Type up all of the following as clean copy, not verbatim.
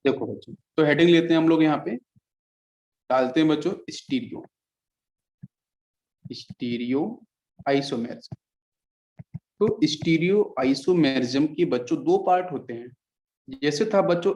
देखो बच्चों, तो हेडिंग लेते हैं हम लोग, यहाँ पे डालते हैं बच्चों स्टीरियो, स्टीरियो आइसोमेरिज्म। तो स्टीरियो आइसोमेरिज्म के बच्चों दो पार्ट होते हैं। जैसे था बच्चों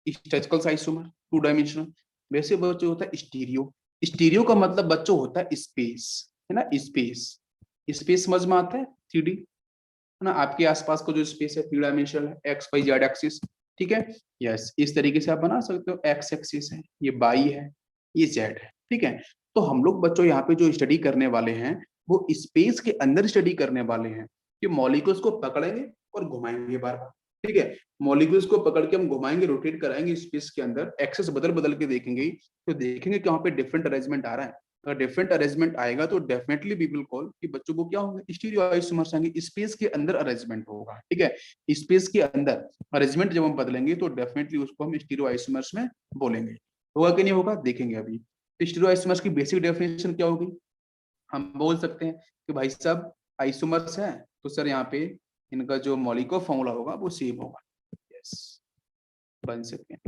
स्टैटिकल आइसोमर टू डायमेंशनल, वैसे बच्चों होता है स्टीरियो। स्टीरियो का मतलब बच्चों होता है स्पेस, है ना, स्पेस। स्पेस समझ में आता है, 3D, है ना, आपके आसपास का जो स्पेस है 3 डायमेंशनल है, एक्स वाई जेड एक्सिस। ठीक है, यस, इस तरीके से आप बना सकते हो, एक्स एक्सिस है, ये बाई है, ये जेड है। ठीक है, तो हम लोग बच्चों यहाँ पे जो स्टडी करने वाले हैं वो स्पेस के अंदर स्टडी करने वाले हैं, कि मॉलिक्यूल्स को पकड़ेंगे और घुमाएंगे बार बार। ठीक है, मॉलिक्यूल्स को पकड़ के हम घुमाएंगे, रोटेट कराएंगे स्पेस के अंदर, एक्सेस बदल बदल के देखेंगे, तो देखेंगे कि वहाँ पे डिफरेंट अरेंजमेंट आ रहा है। अगर डिफरेंट अरेंजमेंट आएगा तो डेफिनेटली वी विल कॉल कि बच्चों को क्या होंगे, स्टीरियो आइसोमर्स आएंगे, स्पेस के अंदर अरेंजमेंट होगा। ठीक है, स्पेस के अंदर अरेंजमेंट जब हम बदलेंगे तो डेफिनेटली उसको हम स्टीरियो आइसोमर्स में बोलेंगे। होगा कि नहीं होगा, देखेंगे अभी। तो स्टीरियो आइसोमर्स की बेसिक डेफिनेशन क्या होगी, हम बोल सकते हैं कि भाई साहब आइसोमर्स है, तो सर यहाँ पे इनका जो मॉलिक्यूलर फॉर्मूला होगा वो सेम होगा। यस, बन सकते हैं,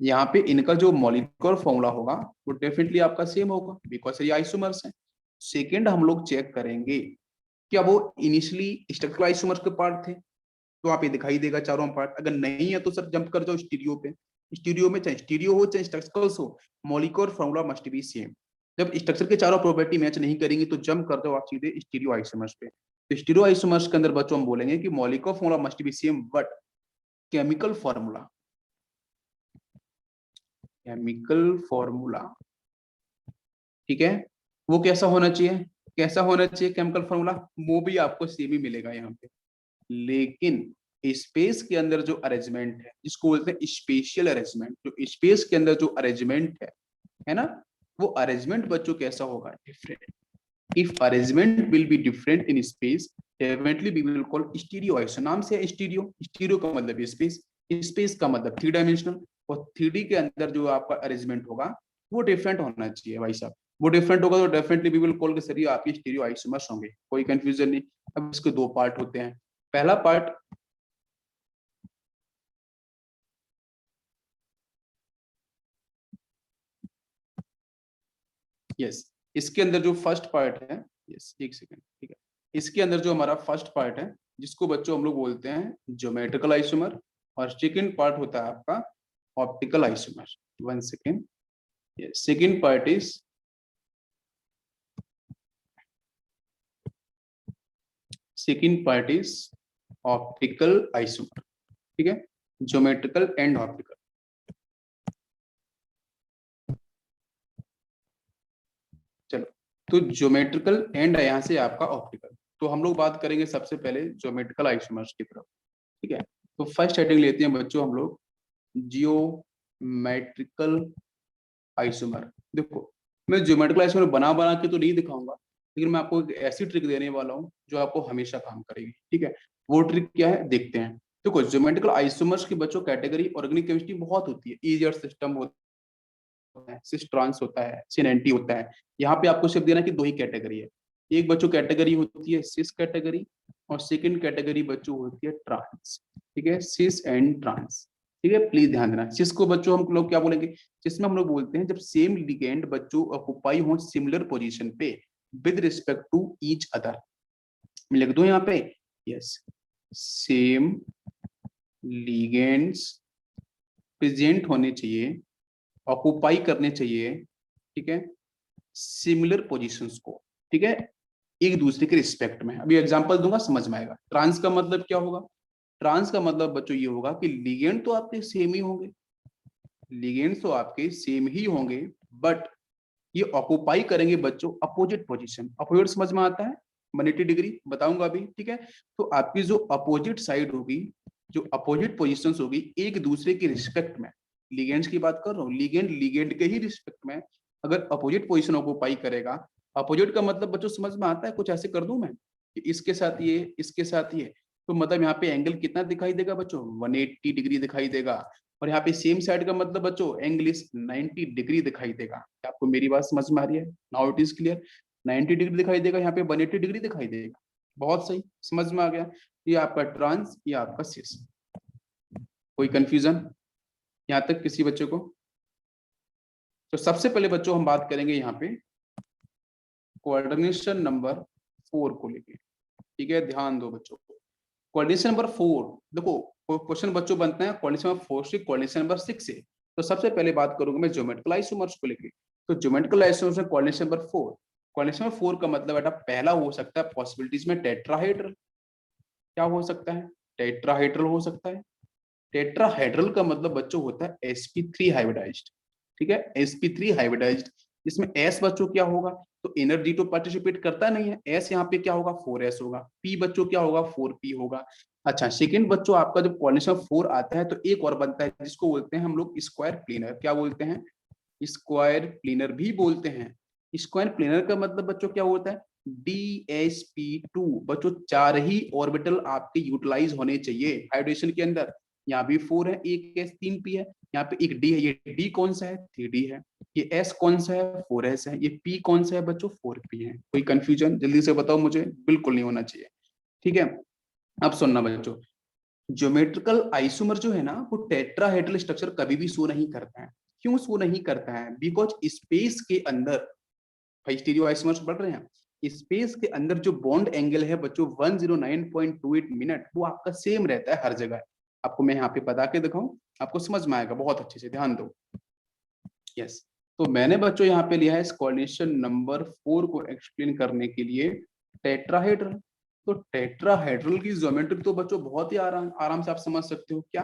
यहाँ पे इनका जो मॉलिक्यूलर फॉर्मूला होगा वो डेफिनेटली आपका सेम होगा, बिकॉज ये आइसोमर्स है। सेकंड हम लोग चेक करेंगे क्या वो इनिशियली स्ट्रक्चरल आइसोमर्स के पार्ट थे, तो आप ये दिखाई देगा चारों पार्ट। अगर नहीं है तो सर जंप कर जाओ स्टीरियो पे। स्टीरियो में चाहे स्टीरियो हो चाहे स्ट्रक्चरल्स हो, molecular formula must be same. जब स्ट्रक्चर के चारों प्रॉपर्टी मैच नहीं करेंगी तो जंप कर दो आप सीधे स्टीरियो आइसोमर्स पे। तो स्टीरियो आइसोमर्स के अंदर बच्चों हम बोलेंगे कि molecular formula must be same but chemical formula, chemical formula, ठीक है, वो कैसा होना चाहिए, कैसा होना चाहिए केमिकल फॉर्मूला, वो भी आपको सेम ही मिलेगा यहाँ पे। लेकिन स्पेस के अंदर जो अरेंजमेंट है जिसको बोलते हैं स्पेशियल अरेंजमेंट, जो स्पेस के अंदर जो अरेंजमेंट है ना, वो अरेंजमेंट बच्चों कैसा होगा, different. If arrangement will be different in space definitely we will call stereo iso. नाम से स्टीरियो, स्टीरियो का मतलब स्पेस, स्पेस का मतलब 3 डायमेंशनल, और 3D के अंदर जो आपका अरेंजमेंट होगा वो डिफरेंट होना चाहिए भाई साहब। वो डिफरेंट होगा तो डेफिनेटली वी विल कॉल के सर ये आपके स्टीरियो आइसोमर्स होंगे, कोई कंफ्यूजन नहीं। अब इसके दो पार्ट होते हैं। पहला पार्ट, यस, इसके अंदर जो फर्स्ट पार्ट है, यस एक सेकेंड, ठीक है, इसके अंदर जो हमारा फर्स्ट पार्ट है जिसको बच्चों हम लोग बोलते हैं ज्योमेट्रिकल आइसोमर, और सेकेंड पार्ट होता है आपका optical isomer. One second, second part is, second part is optical isomer. ठीक है, ज्योमेट्रिकल एंड ऑप्टिकल। चलो, तो ज्योमेट्रिकल एंड यहाँ से आपका ऑप्टिकल। तो हम लोग बात करेंगे सबसे पहले ज्योमेट्रिकल आइसोमर्स की तरफ। ठीक है, तो फर्स्ट हेडिंग लेते हैं बच्चों हम लोग जियोमेट्रिकल आइसोमर। देखो, मैं ज्योमेट्रिकल आइसोमर बना बना के तो नहीं दिखाऊंगा, लेकिन मैं आपको एक ऐसी ट्रिक देने वाला हूँ जो आपको हमेशा काम करेगी। ठीक है, वो ट्रिक क्या है देखते हैं। देखो, ज्योमेट्रिकल आइसोमर्स की बच्चों कैटेगरी ऑर्गेनिक केमिस्ट्री बहुत होती है, ईजीआर सिस्टम होता है, सिस ट्रांस होता है, सिन होता है। यहाँ पे आपको सिर्फ देना कि दो ही कैटेगरी है। एक बच्चों कैटेगरी होती है सिस कैटेगरी, और सेकंड कैटेगरी बच्चों होती है ट्रांस। ठीक है, सिस एंड ट्रांस। ठीक है, प्लीज ध्यान देना, सिस को बच्चों हम लोग क्या बोलेंगे, जिसमें हम लोग बोलते हैं जब सेम लिगेंड बच्चों ऑक्युपाई हो सिमिलर पोजीशन पे with respect to each other. मैं लिख दूं यहाँ पे, यस, सेम लिगेंड्स प्रेजेंट होने चाहिए, ऑक्युपाई करने चाहिए, ठीक है, सिमिलर पोजीशंस को। ठीक है, एक दूसरे के रिस्पेक्ट में। अभी एग्जांपल दूंगा समझ में आएगा। ट्रांस का मतलब क्या होगा, ट्रांस का मतलब बच्चों ये होगा कि लिगेंड तो आपके सेम ही होंगे, लिगेंड्स तो आपके सेम ही होंगे, बट ये ऑक्युपाई करेंगे बच्चों अपोजिट पोजीशन। अपोजिट समझ में आता है, 180 डिग्री बताऊंगा अभी। ठीक है, तो आपकी जो अपोजिट साइड होगी, जो अपोजिट पोजीशंस होगी एक दूसरे के रिस्पेक्ट में, लिगेंड्स की बात कर रहा हूँ, लिगेंड लिगेंड के ही रिस्पेक्ट में अगर अपोजिट पोजीशन ऑक्युपाई करेगा। अपोजिट का मतलब बच्चों समझ में आता है, कुछ ऐसे कर दूं मैं कि इसके साथ ये, इसके साथ ये, तो मतलब यहाँ पे एंगल कितना दिखाई देगा बच्चों, 180 डिग्री दिखाई देगा। और यहाँ पे सेम साइड का मतलब बच्चों एंगल इज 90 डिग्री दिखाई देगा। क्या आपको मेरी बात समझ में आ रही है, now it is clear. 90 degree दिखाई देगा, यहाँ पे 180 डिग्री दिखाई देगा। बहुत सही, समझ में आ गया। ये आपका ट्रांस, ये आपका सिस। कोई कंफ्यूजन, यहाँ तक किसी बच्चे को? तो सबसे पहले बच्चों हम बात करेंगे यहाँ पे कोऑर्डिनेशन नंबर 4 को लेके। ठीक है, ध्यान दो बच्चों को। कोऑर्डिनेशन नंबर 4, देखो क्वेश्चन बच्चों बनते हैं कोऑर्डिनेशन नंबर 4 से कोऑर्डिनेशन नंबर 6 से। तो सबसे पहले बात करूंगा मैं ज्योमेट्रिकल आइसोमर्स को लेके। तो ज्योमेट्रिकल आइसोमर्स में कोऑर्डिनेशन नंबर 4, कोऑर्डिनेशन नंबर 4 का मतलब बेटा पहला हो सकता है पॉसिबिलिटीज में टेट्राहेड्रल। क्या हो सकता है? टेट्राहेड्रल हो सकता है। टेट्राहेड्रल का मतलब बच्चों होता है sp3 हाइब्रिडाइज्ड। ठीक है, sp3 हाइब्रिडाइज्ड। इसमें s बच्चों क्या होगा? तो एनर्जी तो पार्टिसिपेट करता नहीं है, s यहाँ पे क्या होगा? 4s होगा। p बच्चों क्या होगा? 4p होगा। अच्छा, सेकंड बच्चों आपका जब कोऑर्डिनेशन 4 आता है तो एक और बनता है जिसको बोलते हैं हम लोग स्क्वायर प्लेनर। क्या बोलते हैं? स्क्वायर प्लेनर भी बोलते हैं। स्क्वायर प्लेनर का मतलब बच्चों क्या होता है? DSP2 बच्चों 4 ही ऑर्बिटल आपके यूटिलाइज होने चाहिए हाइड्रेशन के अंदर। यहाँ भी 4 है, एक S 3p है, यहाँ पे एक D है। ये D कौन सा है? 3D है। ये S कौन सा है? 4s है। ये P कौन सा है बच्चों? 4p है। कोई कंफ्यूजन जल्दी से बताओ मुझे, बिल्कुल नहीं होना चाहिए। ठीक है, अब सुनना बच्चों, ज्योमेट्रिकल आइसोमर जो है ना वो टेट्राहेड्रल स्ट्रक्चर कभी भी शो नहीं करता है। क्यों शो नहीं करता है? बिकॉज स्पेस के अंदर, भाई स्टीरियो आइसोमर्स पढ़ रहे हैं, स्पेस के अंदर जो बॉन्ड एंगल है बच्चों 109.28 मिनट, वो आपका सेम रहता है हर जगह। आपको मैं यहाँ पे बता के दिखाऊं, आपको समझ में आएगा बहुत अच्छे से, ध्यान दो। यस, तो मैंने बच्चों यहाँ पे लिया है कोऑर्डिनेशन नंबर 4 को एक्सप्लेन करने के लिए टेट्राहेड्रल। तो टेट्राहेड्रल की ज्योमेट्री तो बच्चों बहुत ही आराम आराम से आप समझ सकते हो। क्या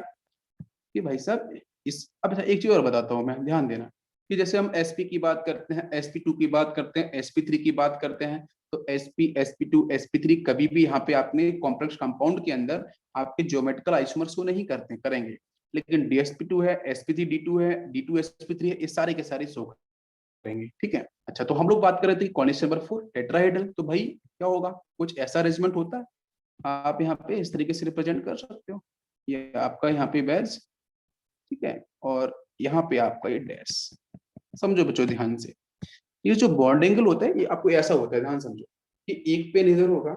कि भाई साहब इस, अब एक चीज और बताता हूँ मैं, ध्यान देना कि जैसे हम sp की बात करते हैं, sp2 की बात करते हैं, sp3 की बात करते हैं, तो sp sp2 sp3 कभी भी यहाँ पे आपने कॉम्प्लेक्स कंपाउंड के अंदर आपके ज्योमेट्रिकल आइसोमर्स को नहीं करते करेंगे। लेकिन dsp2 है, sp3 d2 है, d2 sp3 है, ये सारे के सारे शो करेंगे। ठीक है, अच्छा तो हम लोग बात कर रहे थे कोऑर्डिनेशन नंबर 4 टेट्राहेड्रल। तो भाई क्या होगा? कुछ ऐसा अरेंजमेंट होता है, आप यहाँ पे इस तरीके से रिप्रेजेंट कर सकते हो। ये आपका यहाँ पे बेस, ठीक है, और यहाँ पे आपका ये डैश। समझो बच्चों ध्यान से, ये जो बॉन्ड एंगल होता है ये आपको ऐसा होता है, ध्यान समझो कि एक पेन इधर होगा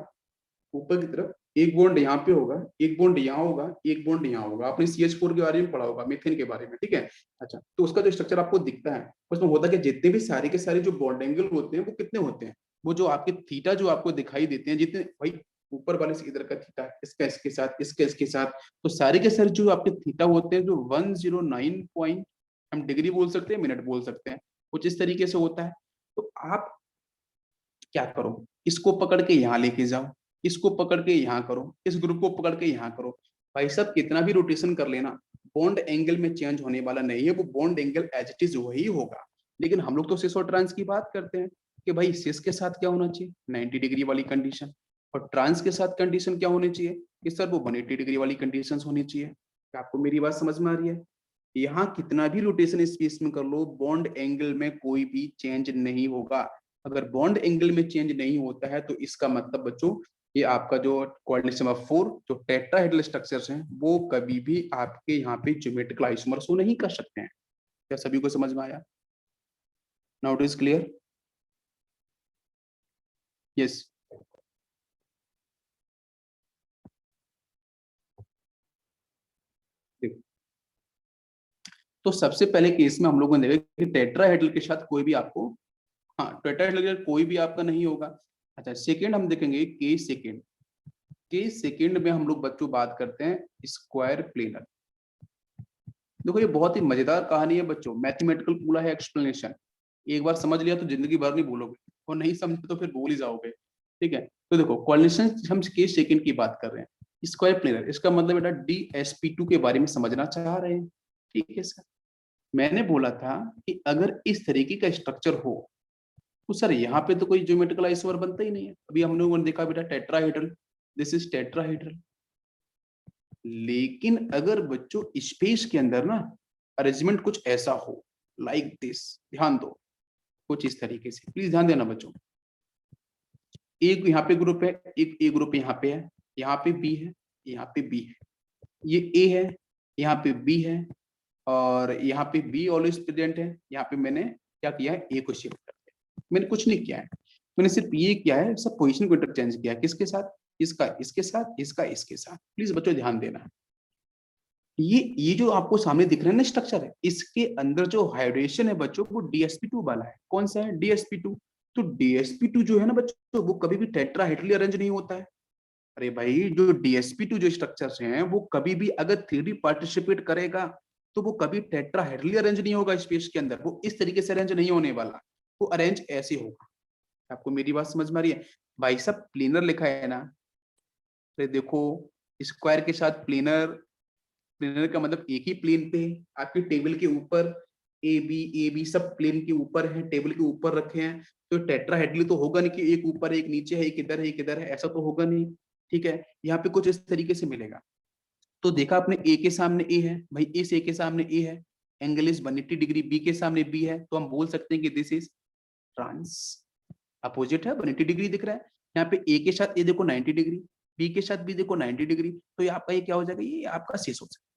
ऊपर की तरफ, एक बॉन्ड यहाँ पे होगा, एक बॉन्ड यहाँ होगा, एक बॉन्ड यहाँ होगा। आपने CH4 के बारे में पढ़ा होगा, मीथेन के बारे में। ठीक है, अच्छा तो उसका जो स्ट्रक्चर आपको दिखता है उसमें होता है कि जितने भी सारे के सारे जो बॉन्ड एंगल होते हैं वो कितने होते हैं? वो जो आपके थीटा जो आपको दिखाई देते हैं, जितने भाई ऊपर वाले से इधर का थीटा, इसका इसके साथ, इसके इसके साथ, तो सारे के सारे जो आपके थीटा होते हैं जो 109 पॉइंट, हम डिग्री बोल सकते हैं, मिनट बोल सकते हैं, कुछ इस तरीके से होता है। तो आप क्या करो, इसको पकड़ के यहाँ लेके जाओ, इसको पकड़ के यहाँ करो, इस ग्रुप को पकड़ के यहाँ करो। भाई साहब कितना भी रोटेशन कर लेना, बॉन्ड एंगल में चेंज होने वाला नहीं है, वो bond angle as it is वही होगा। लेकिन हम लोग तो सिस और ट्रांस की बात करते हैं कि भाई सिस के साथ क्या होना चाहिए? 90 डिग्री वाली कंडीशन, और ट्रांस के साथ कंडीशन क्या होनी चाहिए कि सर वो 180 डिग्री वाली कंडीशन होनी चाहिए। क्या आपको मेरी बात समझ में आ रही है? यहाँ कितना भी रोटेशन स्पेस में कर लो, बॉन्ड एंगल में कोई भी चेंज नहीं होगा। अगर बॉन्ड एंगल में चेंज नहीं होता है तो इसका मतलब बच्चों ये आपका जो कोऑर्डिनेशन नंबर 4 जो टेट्राहेड्रल स्ट्रक्चर्स हैं वो कभी भी आपके यहाँ पे ज्योमेट्रिकल आइसोमर्स को नहीं कर सकते हैं। क्या सभी को समझ में आया? Now it is clear? Yes. तो सबसे पहले केस में हम लोगों ने देखा कि टेट्राहेड्रल के साथ कोई भी आपको, हाँ टेट्राहेड्रल के साथ कोई भी आपका नहीं होगा। अच्छा सेकेंड हम देखेंगे केस सेकेंड। केस सेकेंड में हम लोग बच्चों बात करते हैं स्क्वायर प्लेनर। देखो ये बहुत ही मजेदार कहानी है बच्चों, मैथमेटिकल पूरा है एक्सप्लेनेशन। एक बार समझ लिया तो जिंदगी भर नहीं भूलोगे, और नहीं समझे तो फिर भूल ही जाओगे। ठीक है, तो देखो कोऑर्डिनेशन हम केस सेकंड की बात कर रहे हैं, स्क्वायर प्लेनर, इसका मतलब बेटा DSP2 के बारे में समझना चाह रहे हैं। ठीक है सर, मैंने बोला था कि अगर इस तरीके का स्ट्रक्चर हो तो सर यहाँ पे तो कोई ज्योमेट्रिकल आइसोमर बनता ही नहीं है। अभी हम लोगों ने देखा बेटा टेट्राहेड्रल, दिस इज टेट्राहेड्रल। लेकिन अगर बच्चों स्पेस के अंदर ना अरेंजमेंट कुछ ऐसा हो, लाइक दिस, ध्यान दो कुछ इस तरीके से, प्लीज ध्यान देना बच्चों। एक यहाँ पे ग्रुप है, एक ए ग्रुप यहाँ पे है, यहाँ पे बी है, यहाँ पे बी है, ये ए है, यहाँ पे बी है, और यहाँ पे बी ऑलवेज प्रेजेंट है। यहाँ पे मैंने क्या किया है, ए को शिफ्ट कर दिया, मैंने कुछ नहीं किया है, मैंने सिर्फ ये किया है, सब पोजीशन को इंटरचेंज किया है। किसके साथ? इसका इसके साथ, इसका इसके साथ। प्लीज बच्चों ध्यान देना। ये जो आपको सामने दिख रहा है ना स्ट्रक्चर है, इसके अंदर जो हाइड्रेशन है बच्चों वो DsP2 वाला है। कौन सा है? DsP2। तो DsP2 जो है ना बच्चों वो कभी भी टेट्राहेड्रली अरेंज नहीं होता है। अरे भाई जो DsP2 जो स्ट्रक्चर्स हैं वो कभी भी अगर 3D पार्टिसिपेट करेगा तो वो कभी टेट्राहेड्रली अरेंज नहीं होगा स्पेस के अंदर, वो इस तरीके से अरेंज नहीं होने वाला, वो अरेंज ऐसे होगा। आपको मेरी बात समझ में आ रही है? भाई साहब प्लेनर लिखा है ना, तो देखो स्क्वायर के साथ प्लेनर, प्लेनर का मतलब एक ही प्लेन पे आपकी टेबल के ऊपर ए बी सब प्लेन के ऊपर है, टेबल के ऊपर रखे हैं, तो टेट्राहेड्रली तो होगा नहीं कि एक ऊपर एक नीचे है, एक इधर है एक इधर है, ऐसा तो होगा नहीं। ठीक है, यहाँ पे कुछ इस तरीके से मिलेगा। तो देखा आपने ए के सामने ए है, भाई इस ए के सामने ए है, एंगल इज 180 डिग्री, बी के सामने बी है, तो हम बोल सकते हैं कि दिस इज ट्रांस अपोजिट है, 180 डिग्री दिख रहा है। यहाँ पे ए के साथ ए देखो 90 डिग्री, बी के साथ बी देखो 90 डिग्री, तो ये आपका ये क्या हो जाएगा, ये आपका शेष हो जाएगा।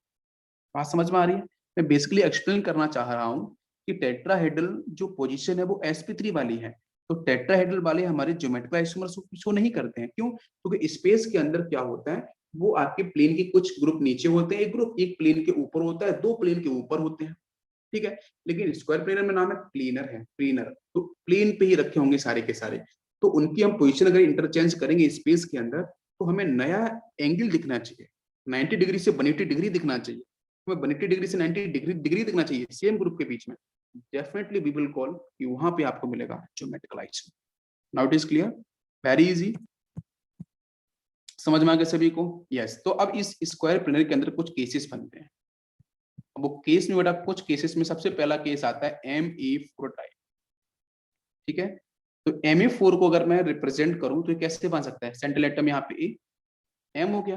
बात समझ में आ रही है? मैं बेसिकली एक्सप्लेन करना चाह रहा हूँ कि टेट्राहेड्रल जो पोजीशन है वो sp3 वाली है। तो टेट्राहेड्रल वाले हमारे ज्योमेट्रिकल आइसोमर्स शो नहीं करते हैं, क्यों? क्योंकि स्पेस के अंदर क्या होता है, वो आपके प्लेन के कुछ ग्रुप नीचे होते हैं, एक ग्रुप एक प्लेन के ऊपर होता है, दो प्लेन के ऊपर होते हैं। ठीक है, लेकिन स्क्वायर प्लेनर में नाम है प्लेनर है, प्लेनर, तो प्लेन पे ही रखे होंगे सारे के सारे। तो उनकी हम पोजीशन अगर इंटरचेंज करेंगे स्पेस के अंदर तो हमें नया एंगल दिखना चाहिए, 90 डिग्री से 180 डिग्री दिखना चाहिए, हमें 180 डिग्री से 90 डिग्री दिखना चाहिए सेम ग्रुप के बीच में। डेफिनेटली वी विल कॉल कि वहां पे आपको मिलेगा geometrical isomer. Now it is clear, very easy, समझ में आ गया सभी को? यस। तो अब इस स्क्वायर प्लेनर के अंदर कुछ केसेस बनते हैं। वो केस में बेटा कुछ केसेस में सबसे पहला केस आता है ME4 टाइप। ठीक है, तो ME4 को अगर मैं रिप्रेजेंट करूं तो ये कैसे बन सकता है? सेंट्रल एटम यहाँ पे M हो गया।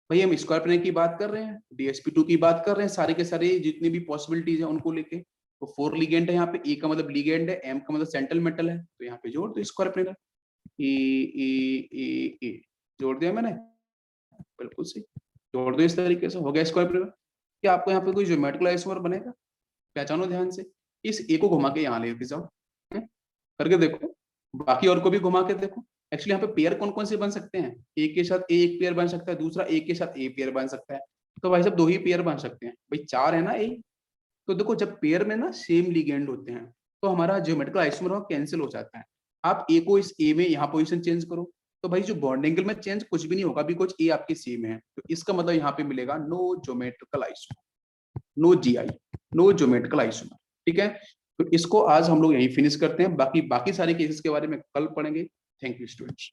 भाई हम स्क्वायर प्लेन की बात कर रहे हैं, DsP2 की बात कर रहे हैं, सारे के सारे जितने भी पॉसिबिलिटीज है उनको लेके, तो 4 लिगेंड है यहाँ पे, E का मतलब लिगेंड है, M का मतलब सेंट्रल मेटल है, तो यहाँ पे जोड़ दो स्क्वायर प्लेनर, ए जोड़ दिया मैंने, बिल्कुल सही, जोड़ दो। इस तरीके से हो गया स्क्वायर प्लेनर। क्या आपको यहाँ पे कोई ज्योमेट्रिकल आइसोमर बनेगा? पहचानो ध्यान से, इस ए को घुमा के यहाँ लेके जाओ, करके देखो, बाकी और को भी घुमा के देखो। एक्चुअली यहाँ पे पेयर कौन कौन से बन सकते हैं? ए के साथ ए एक पेयर बन सकता है, दूसरा ए के साथ ए पेयर बन सकता है, तो भाई साहब दो ही पेयर बन सकते हैं, भाई चार है ना ए। तो देखो जब पेयर में ना सेम लिगेंड होते हैं तो हमारा ज्योमेट्रिकल आइसोमर कैंसिल हो जाता है। आप ए को इस ए में यहाँ पोजीशन चेंज करो तो भाई जो बॉन्ड एंगल में चेंज कुछ भी नहीं होगा, बिकॉज ए आपके सेम है, तो इसका मतलब यहाँ पे मिलेगा no geometrical isomer, no GI, no geometrical isomer. ठीक है, तो इसको आज हम लोग यही फिनिश करते हैं, बाकी बाकी सारे केसेस के बारे में कल पढ़ेंगे। Thank you students.